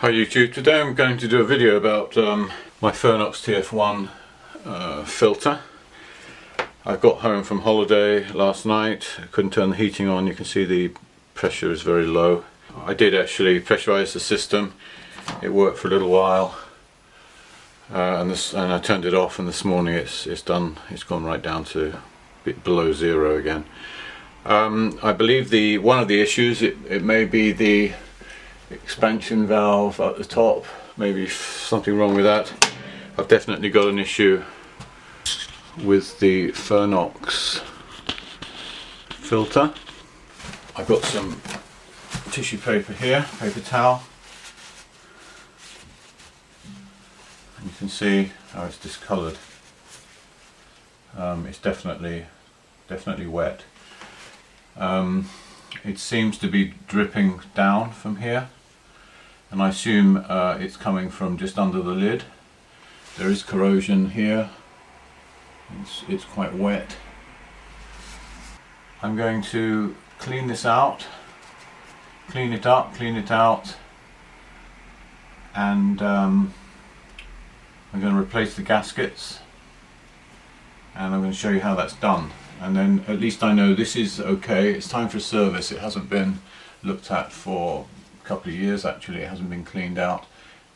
Hi YouTube, today I'm going to do a video about my Fernox TF-1 filter. I got home from holiday last night, I couldn't turn the heating on, you can see the pressure is very low. I did actually pressurize the system, it worked for a little while and I turned it off, and this morning it's done, it's gone right down to a bit below zero again. I believe one of the issues, it may be the expansion valve at the top, maybe something wrong with that. I've definitely got an issue with the Fernox filter. I've got some tissue paper here, paper towel, and you can see how it's discoloured. It's definitely wet. It seems to be dripping down from here, and I assume it's coming from just under the lid. There is corrosion here, it's quite wet. I'm going to clean this out, clean it up, clean it out, and I'm going to replace the gaskets, and I'm going to show you how that's done. And then at least I know this is okay, it's time for service. It hasn't been looked at for a couple of years actually, it hasn't been cleaned out,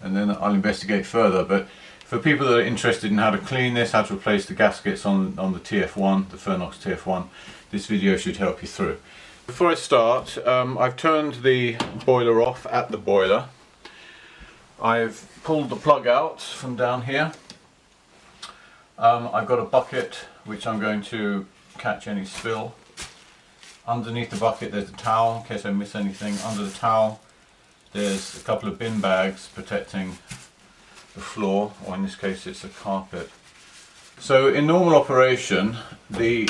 and then I'll investigate further. But for people that are interested in how to clean this, how to replace the gaskets on the TF1, the Fernox TF1, this video should help you through. Before I start, I've turned the boiler off at the boiler. I've pulled the plug out from down here. I've got a bucket which I'm going to catch any spill. Underneath the bucket there's a towel in case I miss anything. Under the towel there's a couple of bin bags protecting the floor, or in this case it's a carpet. So in normal operation the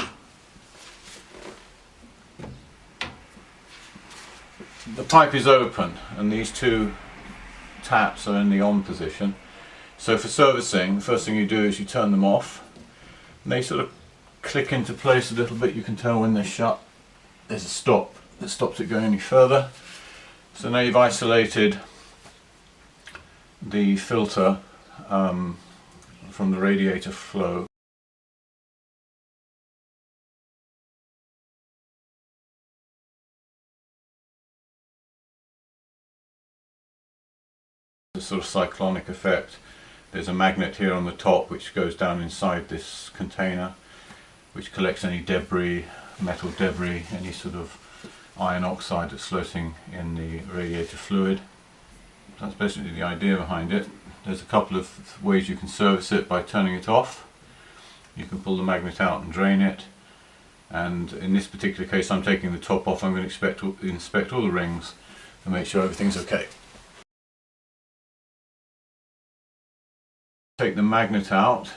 pipe is open and these two taps are in the on position. So for servicing, the first thing you do is you turn them off, and they sort of click into place a little bit. You can tell when they're shut. There's a stop that stops it going any further. So now you've isolated the filter from the radiator flow. A sort of cyclonic effect. There's a magnet here on the top which goes down inside this container, which collects any debris, metal debris, any sort of iron oxide that's floating in the radiator fluid. That's basically the idea behind it. There's a couple of ways you can service it by turning it off. You can pull the magnet out and drain it, and in this particular case I'm taking the top off. I'm going to inspect all the rings and make sure everything's okay. Take the magnet out,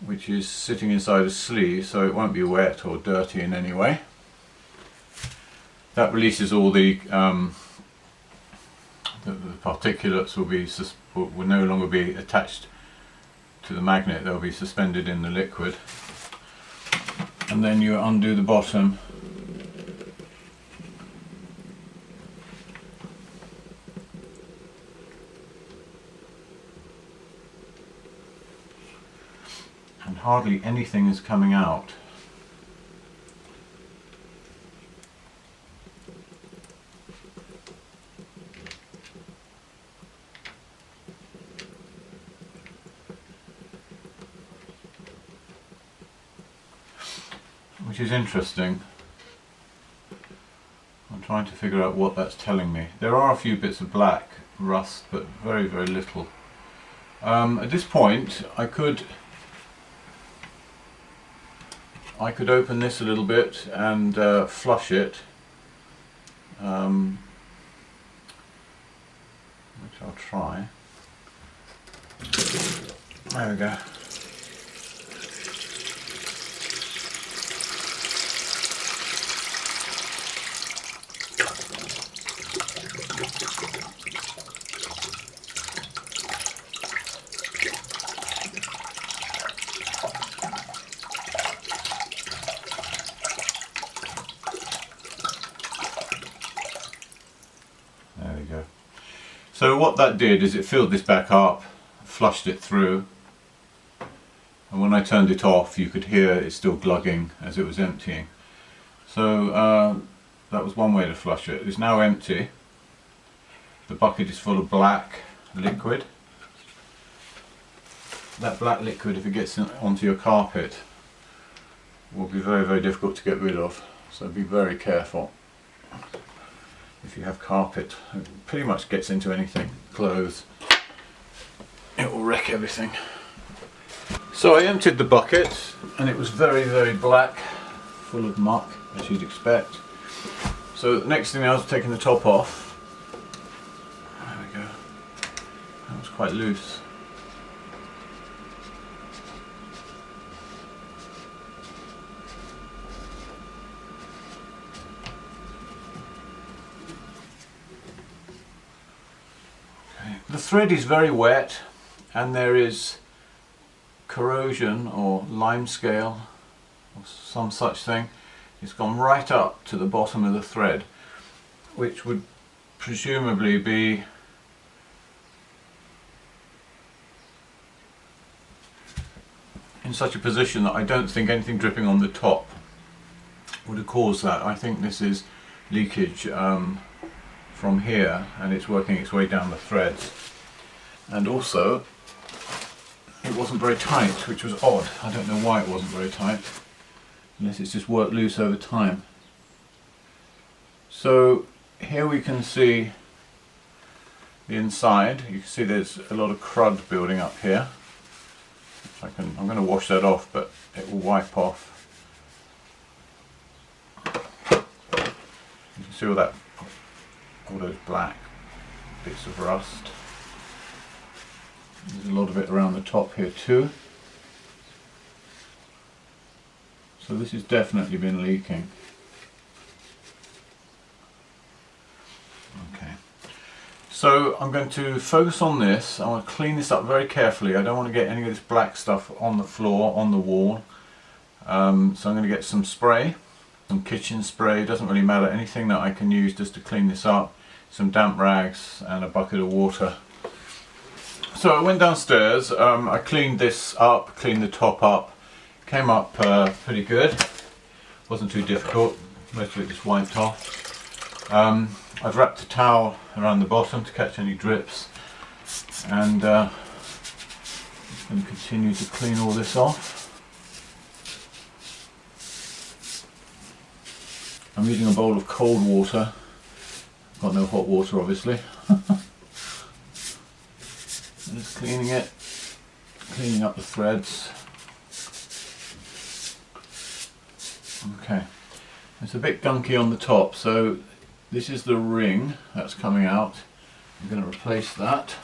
which is sitting inside a sleeve, so it won't be wet or dirty in any way. That releases all the particulates will no longer be attached to the magnet, they'll be suspended in the liquid. And then you undo the bottom. And hardly anything is coming out. Which is interesting. I'm trying to figure out what that's telling me. There are a few bits of black rust, but very, very little. At this point I could open this a little bit and flush it, which I'll try. There we go. There we go. So what that did is it filled this back up, flushed it through, and when I turned it off you could hear it still glugging as it was emptying. So that was one way to flush it. It's now empty. The bucket is full of black liquid. That black liquid, if it gets onto your carpet, will be very, very difficult to get rid of. So be very careful. If you have carpet, it pretty much gets into anything, clothes, it will wreck everything. So I emptied the bucket and it was very, very black, full of muck, as you'd expect. So the next thing I was taking the top off. There we go. That was quite loose. The thread is very wet and there is corrosion or limescale or some such thing. It's gone right up to the bottom of the thread, which would presumably be in such a position that I don't think anything dripping on the top would have caused that. I think this is leakage from here and it's working its way down the threads. And also it wasn't very tight, which was odd. I don't know why it wasn't very tight, unless it's just worked loose over time. So here we can see the inside. You can see there's a lot of crud building up here. I'm going to wash that off, but it will wipe off. You can see all those black bits of rust. There's a lot of it around the top here too. So this has definitely been leaking. Okay. So I'm going to focus on this. I want to clean this up very carefully. I don't want to get any of this black stuff on the floor, on the wall. So I'm going to get some spray, some kitchen spray, doesn't really matter, anything that I can use just to clean this up. Some damp rags and a bucket of water. So I went downstairs, I cleaned this up, cleaned the top up, came up pretty good, wasn't too difficult, most of it just wiped off. I've wrapped a towel around the bottom to catch any drips, and I'm going to continue to clean all this off. I'm using a bowl of cold water, got no hot water obviously. Just cleaning it, cleaning up the threads. Okay, it's a bit gunky on the top, so this is the ring that's coming out. I'm going to replace that.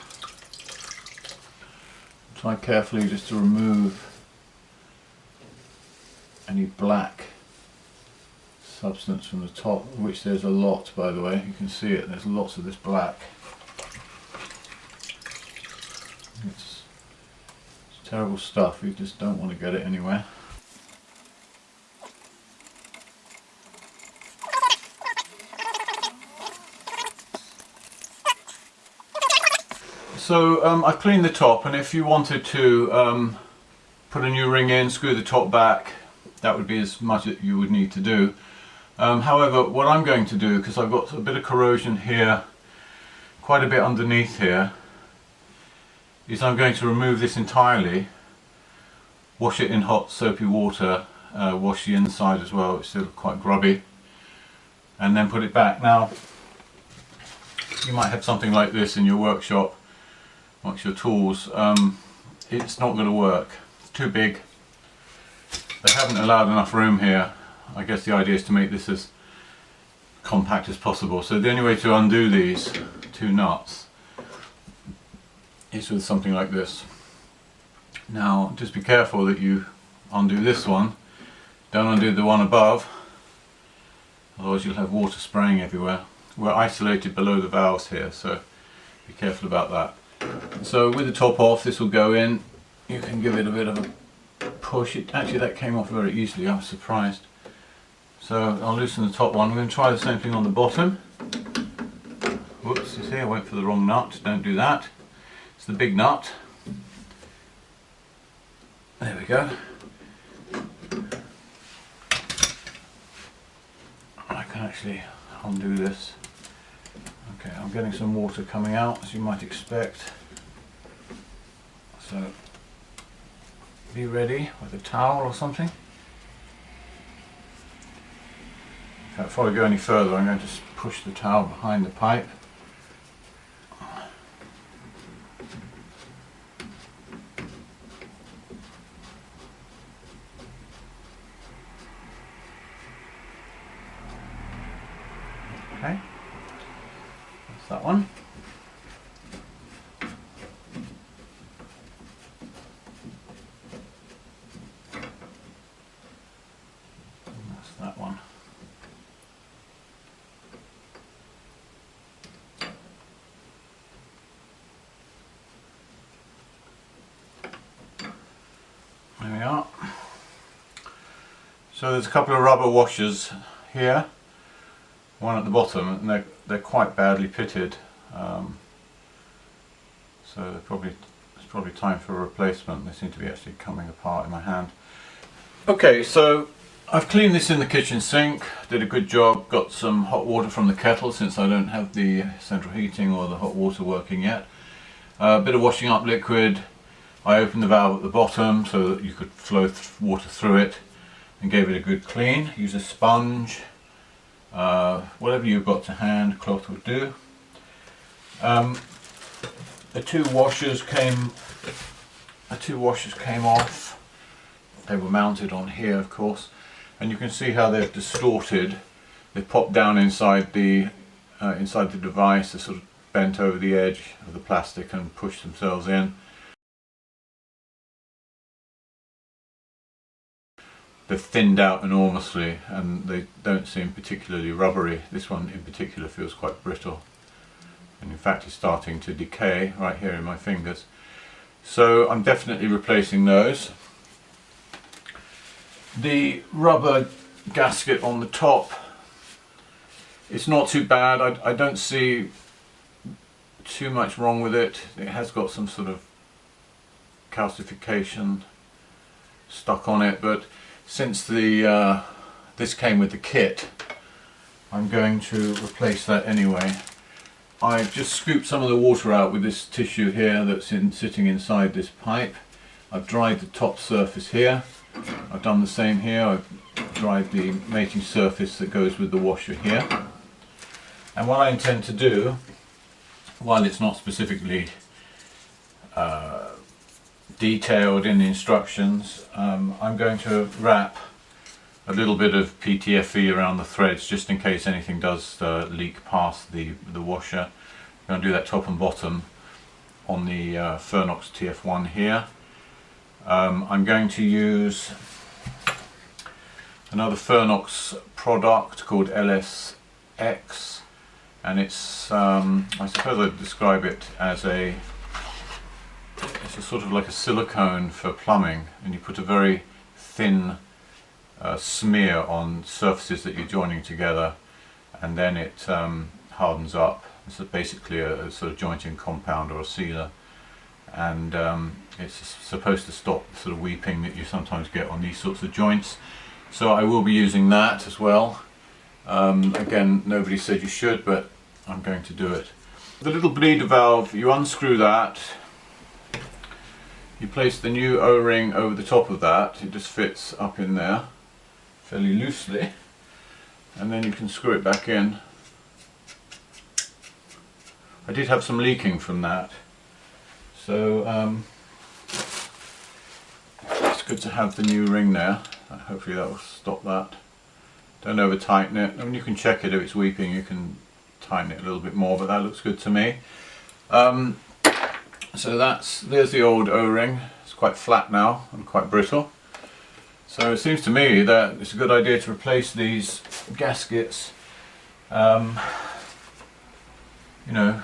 Try carefully just to remove any black substance from the top, which there's a lot, by the way. You can see it, there's lots of this black. It's terrible stuff, you just don't want to get it anywhere. So I've cleaned the top, and if you wanted to put a new ring in, screw the top back, that would be as much as you would need to do. However, what I'm going to do, because I've got a bit of corrosion here, quite a bit underneath here, is I'm going to remove this entirely, wash it in hot soapy water, wash the inside as well, it's still quite grubby, and then put it back. Now, you might have something like this in your workshop, amongst your tools. It's not going to work, it's too big. They haven't allowed enough room here. I guess the idea is to make this as compact as possible. So the only way to undo these two nuts is with something like this. Now just be careful that you undo this one, don't undo the one above, otherwise you'll have water spraying everywhere. We're isolated below the valves here, so be careful about that. So with the top off, this will go in. You can give it a bit of a push. Actually that came off very easily, I was surprised. So I'll loosen the top one. We're going to try the same thing on the bottom. Whoops. See here, I went for the wrong nut, don't do that. It's the big nut. There we go. I can actually undo this. Okay, I'm getting some water coming out, as you might expect. So be ready with a towel or something. In fact, before I go any further, I'm going to push the towel behind the pipe. Okay, that's that one. And that's that one. There we are. So there's a couple of rubber washers here. One at the bottom, and they're quite badly pitted, so it's probably time for a replacement. They seem to be actually coming apart in my hand. Okay, so I've cleaned this in the kitchen sink, did a good job, got some hot water from the kettle since I don't have the central heating or the hot water working yet. A bit of washing up liquid. I opened the valve at the bottom so that you could flow water through it, and gave it a good clean. Use a sponge. Whatever you've got to hand, cloth will do. The two washers came off. They were mounted on here, of course, and you can see how they've distorted. They popped down inside the device. They're sort of bent over the edge of the plastic and pushed themselves in. They've thinned out enormously and they don't seem particularly rubbery. This one in particular feels quite brittle, and in fact is starting to decay right here in my fingers. So I'm definitely replacing those. The rubber gasket on the top, it's not too bad. I don't see too much wrong with it. It has got some sort of calcification stuck on it, but since this came with the kit, I'm going to replace that anyway. I've just scooped some of the water out with this tissue here that's sitting inside this pipe. I've dried the top surface here. I've done the same here. I've dried the mating surface that goes with the washer here. And what I intend to do, while it's not specifically detailed in the instructions, I'm going to wrap a little bit of PTFE around the threads just in case anything does leak past the washer. I'm going to do that top and bottom on the Fernox TF-1 here. I'm going to use another Fernox product called LSX, and it's I suppose I'd describe it as it's a sort of like a silicone for plumbing, and you put a very thin smear on surfaces that you're joining together, and then it hardens up. It's basically a sort of jointing compound or a sealer, and it's supposed to stop the sort of weeping that you sometimes get on these sorts of joints. So I will be using that as well. Again, nobody said you should, but I'm going to do it. The little bleeder valve, you unscrew that. You place the new O-ring over the top of that. It just fits up in there fairly loosely, and then you can screw it back in. I did have some leaking from that, so it's good to have the new ring there. Hopefully that will stop that. Don't over tighten it. I mean, you can check it if it's weeping, you can tighten it a little bit more, but that looks good to me. So there's the old O-ring. It's quite flat now and quite brittle. So it seems to me that it's a good idea to replace these gaskets, you know,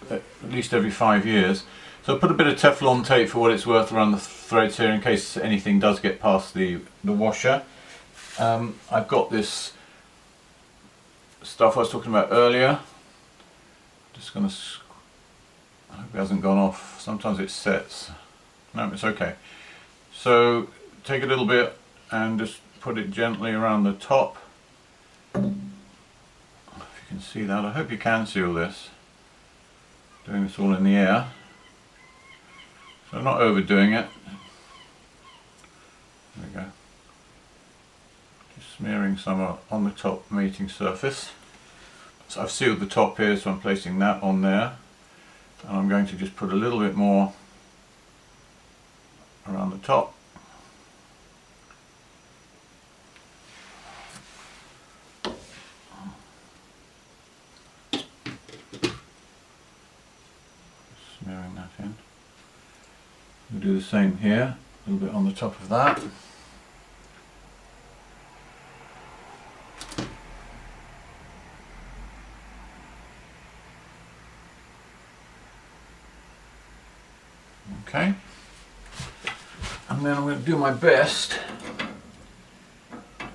at least every 5 years. So I put a bit of Teflon tape for what it's worth around the threads here in case anything does get past the washer. I've got this stuff I was talking about earlier. Just going to, I hope it hasn't gone off. Sometimes it sets. No, it's okay. So take a little bit and just put it gently around the top. If you can see that, I hope you can see all this. Doing this all in the air. So I'm not overdoing it. There we go. Just smearing some on the top mating surface. So I've sealed the top here, so I'm placing that on there. And I'm going to just put a little bit more around the top. Smearing that in. We'll do the same here, a little bit on the top of that. Okay, and then I'm going to do my best to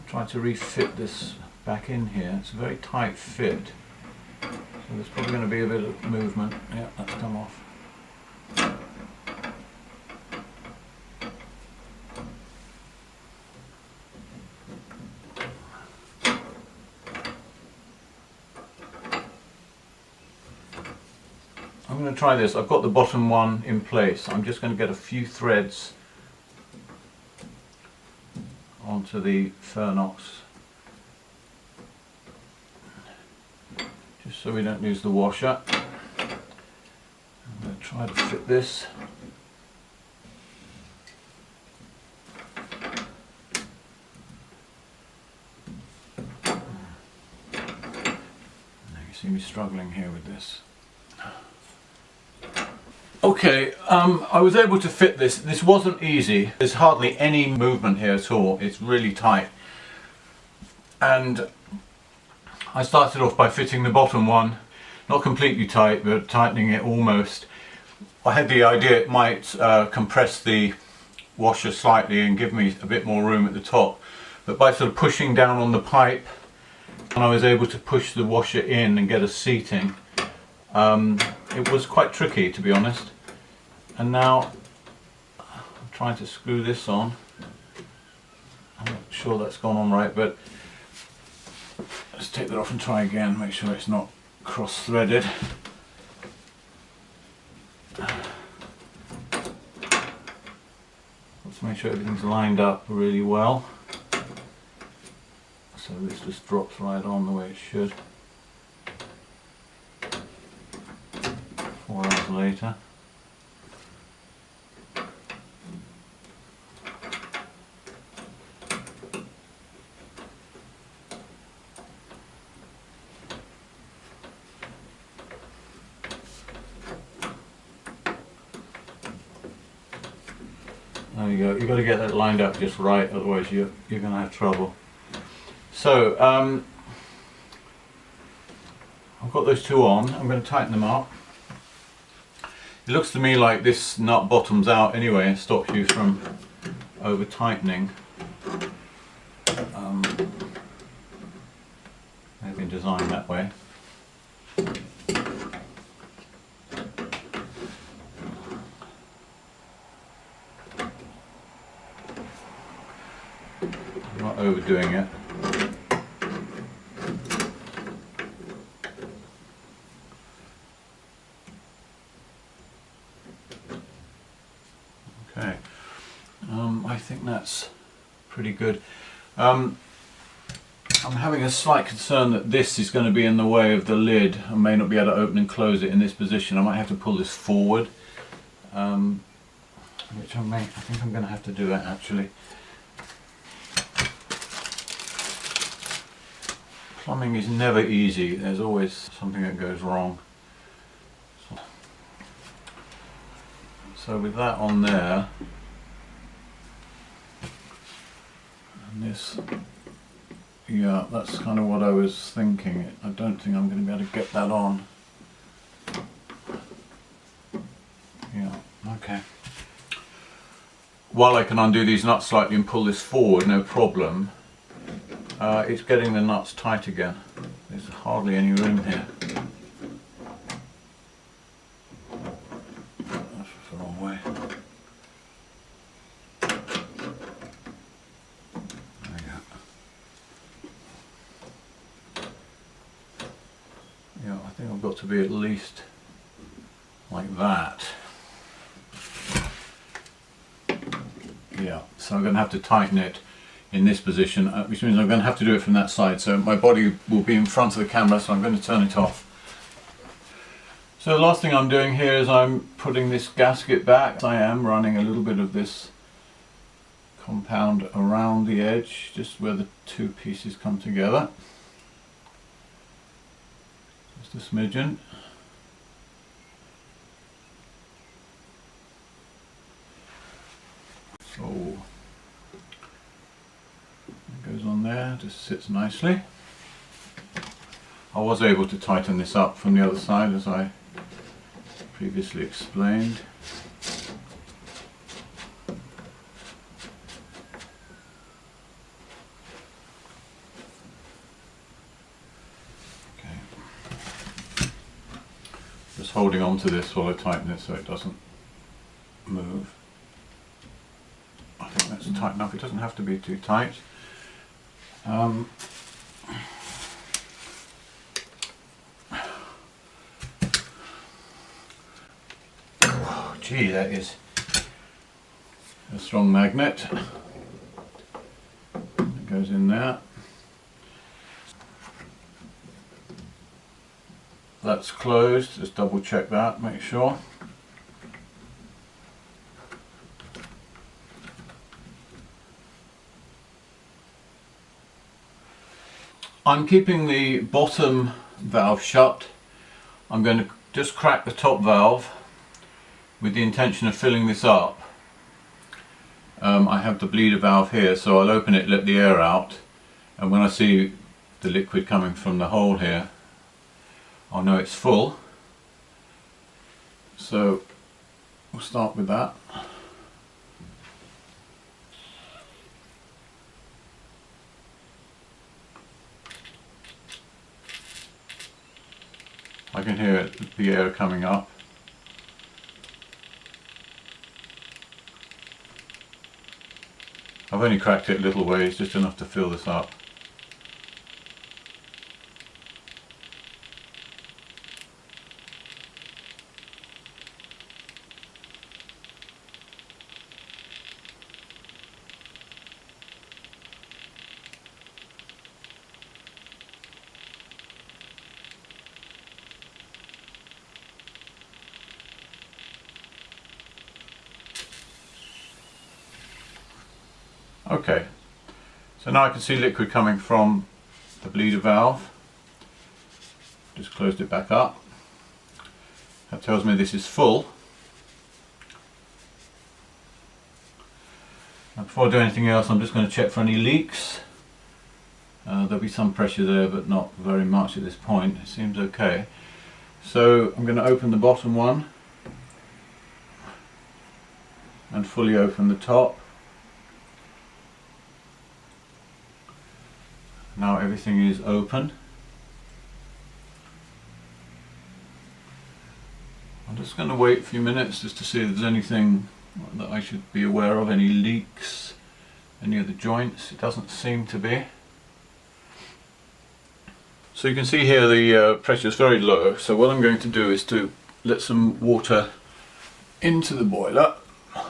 try to refit this back in here. It's a very tight fit, so there's probably going to be a bit of movement. Yeah, that's come off. I'm going to try this. I've got the bottom one in place. I'm just going to get a few threads onto the Fernox, just so we don't lose the washer. I'm going to try to fit this. Now you see me struggling here with this. Okay, I was able to fit this. This wasn't easy. There's hardly any movement here at all. It's really tight. And I started off by fitting the bottom one, not completely tight, but tightening it almost. I had the idea it might compress the washer slightly and give me a bit more room at the top. But by sort of pushing down on the pipe, and I was able to push the washer in and get a seating. It was quite tricky, to be honest. And now I'm trying to screw this on. I'm not sure that's gone on right, but let's take that off and try again, make sure it's not cross-threaded. Let's make sure everything's lined up really well. So this just drops right on the way it should. 4 hours later. There you go. You've got to get that lined up just right, otherwise you're going to have trouble. So I've got those two on. I'm going to tighten them up. It looks to me like this nut bottoms out anyway and stops you from over tightening. They've been designed that way. I'm not overdoing it. Okay, I think that's pretty good. I'm having a slight concern that this is going to be in the way of the lid. I may not be able to open and close it in this position. I might have to pull this forward, which I think I'm going to have to do it actually. Plumbing is never easy. There's always something that goes wrong. So with that on there, and this, yeah, that's kind of what I was thinking. I don't think I'm going to be able to get that on. Yeah, okay. While I can undo these nuts slightly and pull this forward, no problem, it's getting the nuts tight again. There's hardly any room here. I've got to be at least like that. Yeah, so I'm going to have to tighten it in this position, which means I'm going to have to do it from that side. So my body will be in front of the camera, so I'm going to turn it off. So the last thing I'm doing here is I'm putting this gasket back. I am running a little bit of this compound around the edge, just where the two pieces come together. Just a smidgen. So it goes on there, just sits nicely. I was able to tighten this up from the other side, as I previously explained. Okay. Just holding on to this while I tighten it so it doesn't move. I think that's tight enough. It doesn't have to be too tight. Oh, gee, that is a strong magnet. It goes in there. That's closed. Just double check that, make sure. I'm keeping the bottom valve shut. I'm going to just crack the top valve with the intention of filling this up. I have the bleeder valve here, so I'll open it, let the air out, and when I see the liquid coming from the hole here, I'll know it's full. So we'll start with that. I can hear the air coming up. I've only cracked it a little ways, just enough to fill this up. Okay, so now I can see liquid coming from the bleeder valve. Just closed it back up. That tells me this is full. Now before I do anything else, I'm just going to check for any leaks. There'll be some pressure there, but not very much at this point. It seems okay. So I'm going to open the bottom one and fully open the top. Now everything is open. I'm just going to wait a few minutes just to see if there's anything that I should be aware of, any leaks, any of the joints. It doesn't seem to be. So you can see here the pressure is very low, so what I'm going to do is to let some water into the boiler. I'm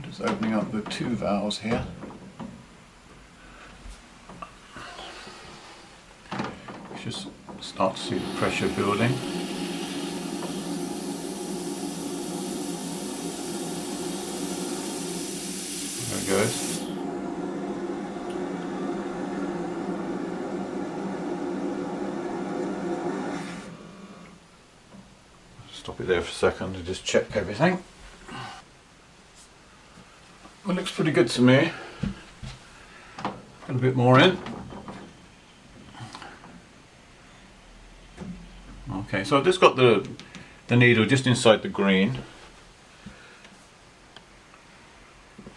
just opening up the two valves here. Just start to see the pressure building. There it goes. Stop it there for a second to just check everything. It looks pretty good to me. Put a bit more in. Okay, so I've just got the needle just inside the green.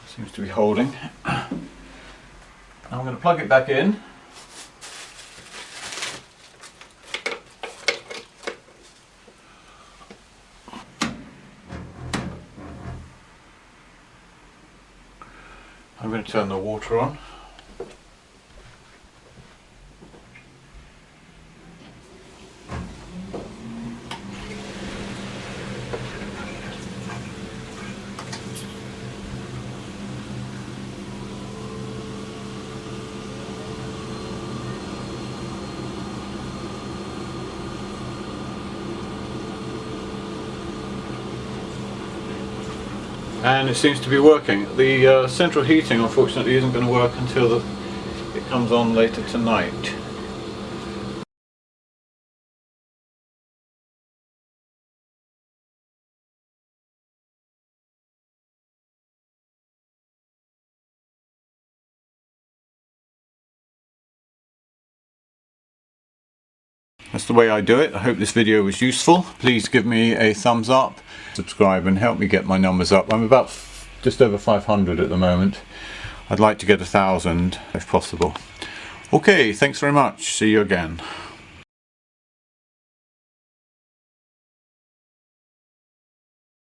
Seems to be holding. I'm going to plug it back in. I'm going to turn the water on. and it seems to be working. The central heating unfortunately isn't going to work until it comes on later tonight. That's the way I do it. I hope this video was useful. Please give me a thumbs up, subscribe, and help me get my numbers up. I'm about just over 500 at the moment. I'd like to get 1,000 if possible. Okay, thanks very much. See you again.